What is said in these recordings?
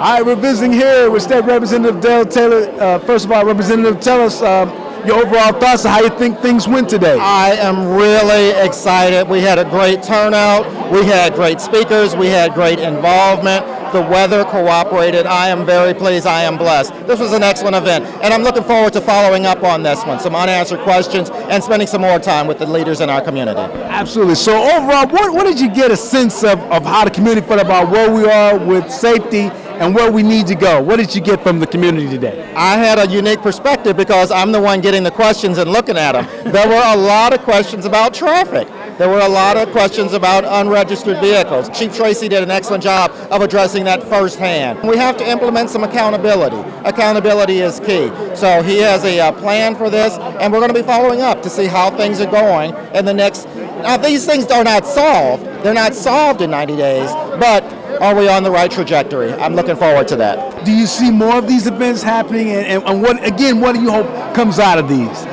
right, we're visiting here with State Representative Dale Taylor. First of all, Representative, tell us your overall thoughts of how you think things went today. I am really excited. We had a great turnout. We had great speakers. We had great involvement. The weather cooperated. I am very pleased. I am blessed. This was an excellent event, and I'm looking forward to following up on this one, some unanswered questions, and spending some more time with the leaders in our community. Absolutely. So overall, what did you get a sense of how the community felt about where we are with safety and where we need to go? What did you get from the community today? I had a unique perspective because I'm the one getting the questions and looking at them. There were a lot of questions about traffic. There were a lot of questions about unregistered vehicles. Chief Tracy did an excellent job of addressing that firsthand. We have to implement some accountability. Accountability is key. So he has a plan for this, and we're going to be following up to see how things are going in the next. Now, these things are not solved. They're not solved in 90 days, but are we on the right trajectory? I'm looking forward to that. Do you see more of these events happening, and what do you hope comes out of these?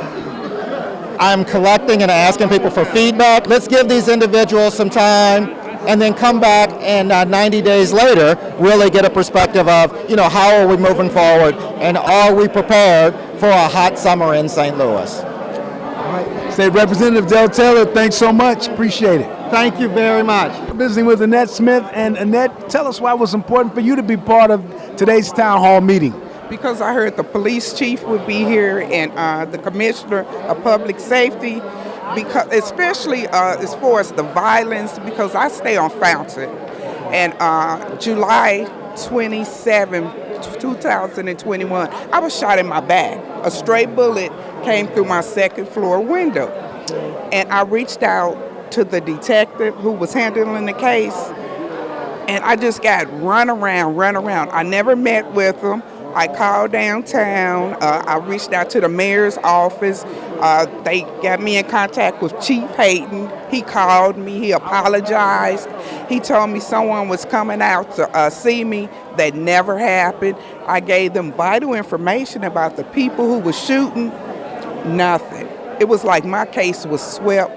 I'm collecting and asking people for feedback. Let's give these individuals some time and then come back and 90 days later really get a perspective of, how are we moving forward and are we prepared for a hot summer in St. Louis? All right. State Representative Dale Taylor, thanks so much. Appreciate it. Thank you very much. Visiting with Annette Smith. And Annette, tell us why it was important for you to be part of today's town hall meeting. Because I heard the police chief would be here and the commissioner of public safety, because especially as far as the violence, because I stay on Fountain. And July 27, 2021, I was shot in my back. A stray bullet came through my second floor window. And I reached out to the detective who was handling the case, and I just got run around. I never met with him. I called downtown. I reached out to the mayor's office. They got me in contact with Chief Hayden. He called me. He apologized. He told me someone was coming out to see me. That never happened. I gave them vital information about the people who were shooting. Nothing. It was like my case was swept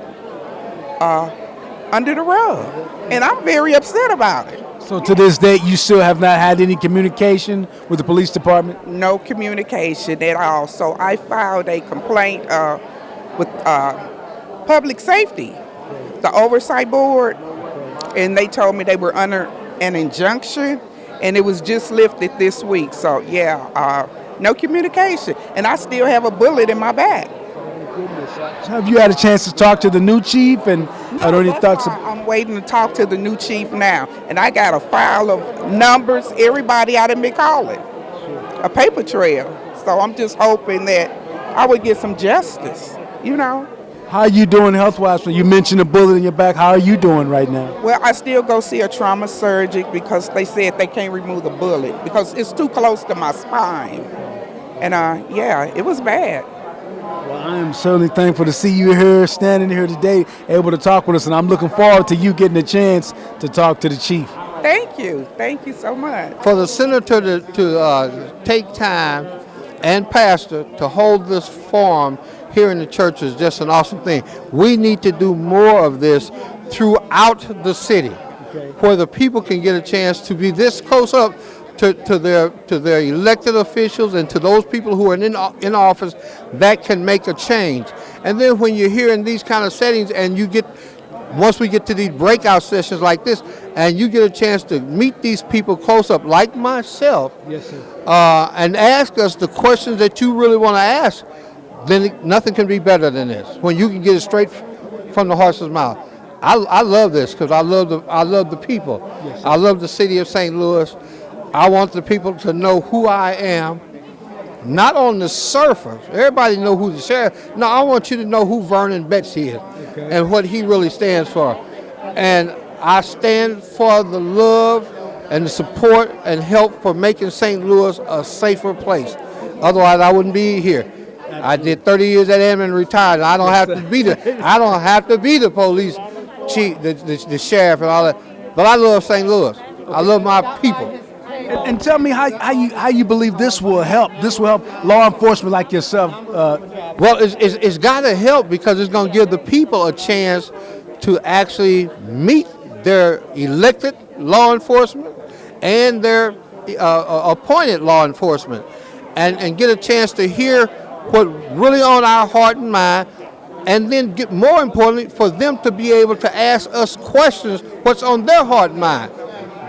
under the rug. And I'm very upset about it. So to this date, you still have not had any communication with the police department? No communication at all. So I filed a complaint with public safety, the oversight board, and they told me they were under an injunction, and it was just lifted this week. So no communication, and I still have a bullet in my back. So have you had a chance to talk to the new chief, and are there any thoughts? I'm waiting to talk to the new chief now, and I got a file of numbers, everybody I done been calling, a paper trail. So I'm just hoping that I would get some justice, How are you doing health-wise? You mentioned a bullet in your back. How are you doing right now? Well, I still go see a trauma surgeon because they said they can't remove the bullet because it's too close to my spine. And it was bad. Well, I am certainly thankful to see you here, standing here today, able to talk with us, and I'm looking forward to you getting a chance to talk to the chief. Thank you so much. For the senator to take time and pastor to hold this forum here in the church is just an awesome thing. We need to do more of this throughout the city, where the people can get a chance to be this close up to their elected officials and to those people who are in office that can make a change. And then when you're here in these kind of settings and once we get to these breakout sessions like this, and you get a chance to meet these people close up, like myself, yes, sir. And ask us the questions that you really want to ask, then nothing can be better than this. When you can get it straight from the horse's mouth. I love this because I love the people. Yes, I love the city of St. Louis. I want the people to know who I am, not on the surface. Everybody know who the sheriff. No, I want you to know who Vernon Betsy is and what he really stands for. And I stand for the love and the support and help for making St. Louis a safer place. Otherwise, I wouldn't be here. I did 30 years at Amman and retired. I don't have to be the police chief, the sheriff, and all that. But I love St. Louis. I love my people. And tell me how you believe this will help. This will help law enforcement like yourself. Well, it's got to help because it's going to give the people a chance to actually meet their elected law enforcement and their appointed law enforcement and get a chance to hear what really on our heart and mind, and then get more importantly for them to be able to ask us questions what's on their heart and mind.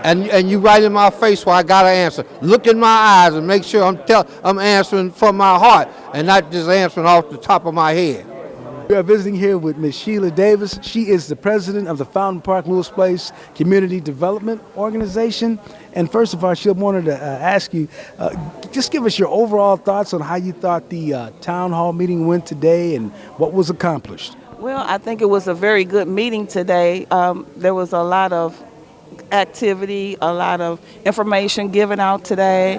And you right in my face where I gotta answer. Look in my eyes and make sure I'm answering from my heart and not just answering off the top of my head. We are visiting here with Ms. Sheila Davis. She is the president of the Fountain Park Lewis Place Community Development Organization. And first of all, Sheila, wanted to ask you, just give us your overall thoughts on how you thought the town hall meeting went today and what was accomplished. Well, I think it was a very good meeting today. There was a lot of activity, a lot of information given out today.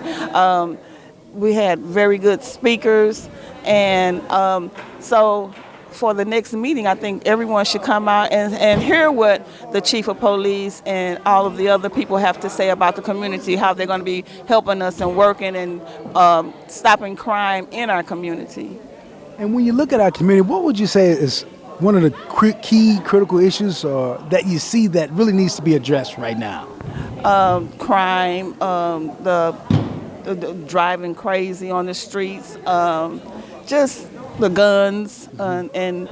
We had very good speakers, and so for the next meeting, I think everyone should come out and hear what the chief of police and all of the other people have to say about the community, how they're going to be helping us and working and stopping crime in our community. And when you look at our community, what would you say is one of the key critical issues that you see that really needs to be addressed right now? Crime, the driving crazy on the streets, just the guns, and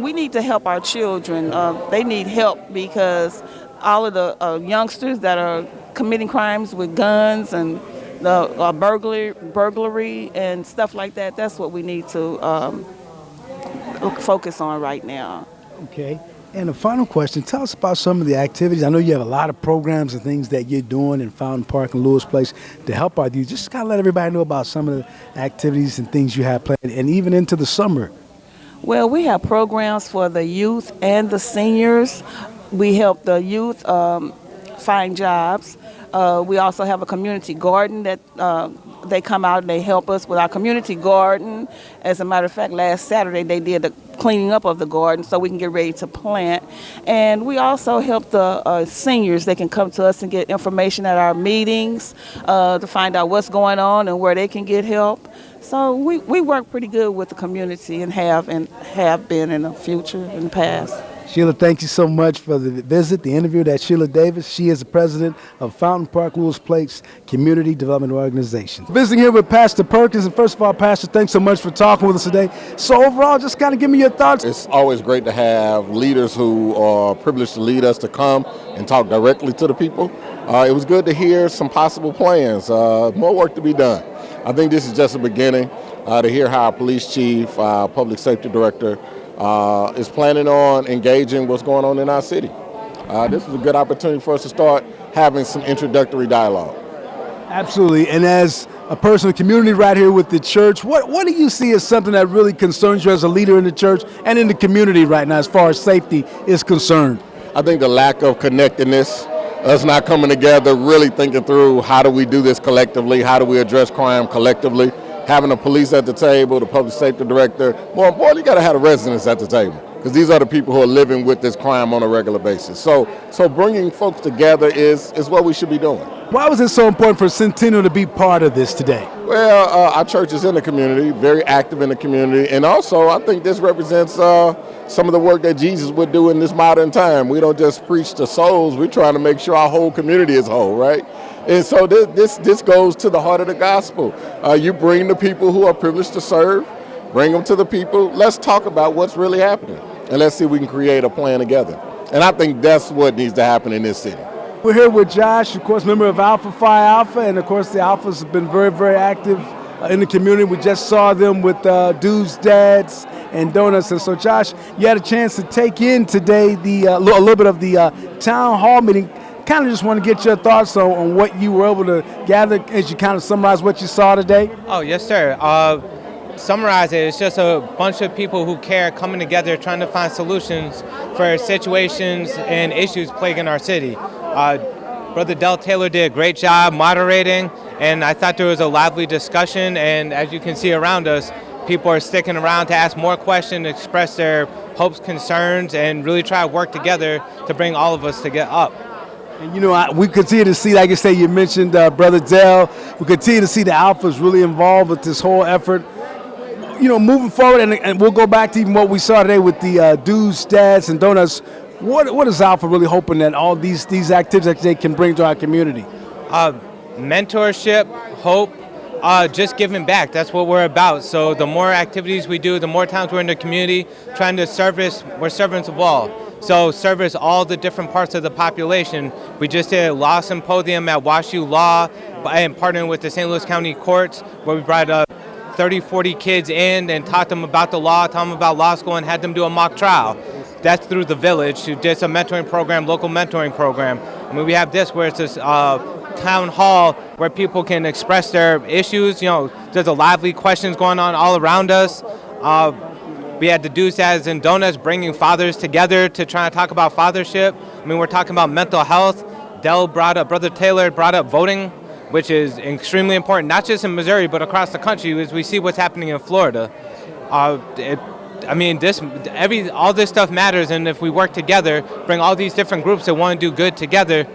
we need to help our children. They need help because all of the youngsters that are committing crimes with guns and the burglary and stuff like that, that's what we need to focus on right now. Okay. And a final question, tell us about some of the activities. I know you have a lot of programs and things that you're doing in Fountain Park and Lewis Place to help our youth. Just kind of let everybody know about some of the activities and things you have planned, and even into the summer. Well, we have programs for the youth and the seniors. We help the youth find jobs. We also have a community garden that they come out and they help us with our community garden. As a matter of fact, last Saturday they did the cleaning up of the garden so we can get ready to plant. And we also help the seniors. They can come to us and get information at our meetings to find out what's going on and where they can get help. So we work pretty good with the community and have been in the future, in the past. Sheila, thank you so much for the visit, the interview. That's Sheila Davis. She is the president of Fountain Park Lewis Place Community Development Organization. Visiting here with Pastor Perkins. And first of all, Pastor, thanks so much for talking with us today. So overall, just kind of give me your thoughts. It's always great to have leaders who are privileged to lead us to come and talk directly to the people. It was good to hear some possible plans. More work to be done. I think this is just a beginning to hear how our police chief, our public safety director, is planning on engaging what's going on in our city. This is a good opportunity for us to start having some introductory dialogue. Absolutely. And as a person of community right here with the church, what do you see as something that really concerns you as a leader in the church and in the community right now as far as safety is concerned? I think the lack of connectedness, us not coming together, really thinking through how do we do this collectively, how do we address crime collectively, having the police at the table, the public safety director. More importantly, you got to have the residents at the table because these are the people who are living with this crime on a regular basis. So bringing folks together is what we should be doing. Why was it so important for Centennial to be part of this today? Well, our church is in the community, very active in the community, and also I think this represents some of the work that Jesus would do in this modern time. We don't just preach to souls, we're trying to make sure our whole community is whole, right? And so this goes to the heart of the gospel. You bring the people who are privileged to serve, bring them to the people. Let's talk about what's really happening, and let's see if we can create a plan together. And I think that's what needs to happen in this city. We're here with Josh, of course, member of Alpha Phi Alpha, and of course the Alphas have been very, very active in the community. We just saw them with Dudes, Dads, and Donuts. And so, Josh, you had a chance to take in today a little bit of the town hall meeting. Kind of just want to get your thoughts on what you were able to gather as you kind of summarize what you saw today. Oh, yes, sir. Summarize it, it's just a bunch of people who care coming together trying to find solutions for situations and issues plaguing our city. Brother Del Taylor did a great job moderating, and I thought there was a lively discussion, and as you can see around us, people are sticking around to ask more questions, express their hopes, concerns, and really try to work together to bring all of us to get up. And, you know, we continue to see, like I say, you mentioned Brother Dell, we continue to see the Alphas really involved with this whole effort. You know, moving forward, and we'll go back to even what we saw today with the Dudes, Dads, and Donuts. What is Alpha really hoping that all these activities that they can bring to our community? mentorship, hope, just giving back. That's what we're about. So the more activities we do, the more times we're in the community trying to service, we're servants of all. So service all the different parts of the population. We just did a law symposium at WashU Law and partnering with the St. Louis County Courts, where we brought 30, 40 kids in and taught them about the law, taught them about law school, and had them do a mock trial. That's through the Village, who did some mentoring program, local mentoring program. I mean, we have this where it's this town hall where people can express their issues. You know, there's a lively questions going on all around us. We had the Do's, Dads, and Donuts bringing fathers together to try to talk about fathership. I mean, we're talking about mental health. Brother Taylor brought up voting, which is extremely important, not just in Missouri, but across the country as we see what's happening in Florida. All this stuff matters, and if we work together, bring all these different groups that want to do good together,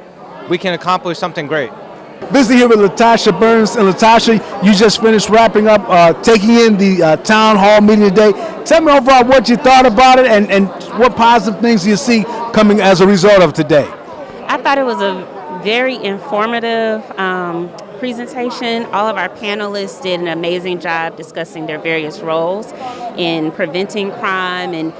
we can accomplish something great. Visiting here with Latasha Burns. And Latasha, you just finished wrapping up, taking in the town hall meeting today. Tell me overall what you thought about it and what positive things you see coming as a result of today. I thought it was a very informative presentation. All of our panelists did an amazing job discussing their various roles in preventing crime and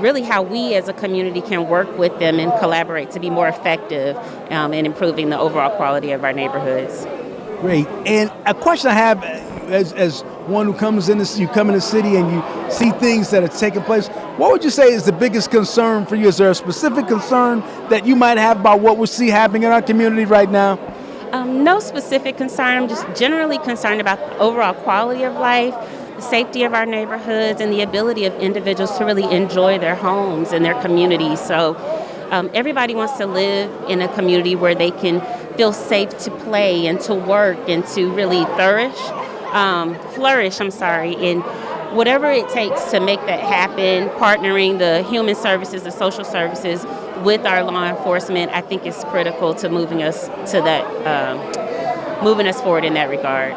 really how we as a community can work with them and collaborate to be more effective in improving the overall quality of our neighborhoods. Great. And a question I have as one who comes in this, you come in the city and you see things that are taking place, what would you say is the biggest concern for you? Is there a specific concern that you might have about what we see happening in our community right now? No specific concern. I'm just generally concerned about the overall quality of life, the safety of our neighborhoods, and the ability of individuals to really enjoy their homes and their communities. So everybody wants to live in a community where they can feel safe to play and to work and to really flourish, in whatever it takes to make that happen. Partnering the human services, the social services with our law enforcement, I think is critical to moving us forward in that regard.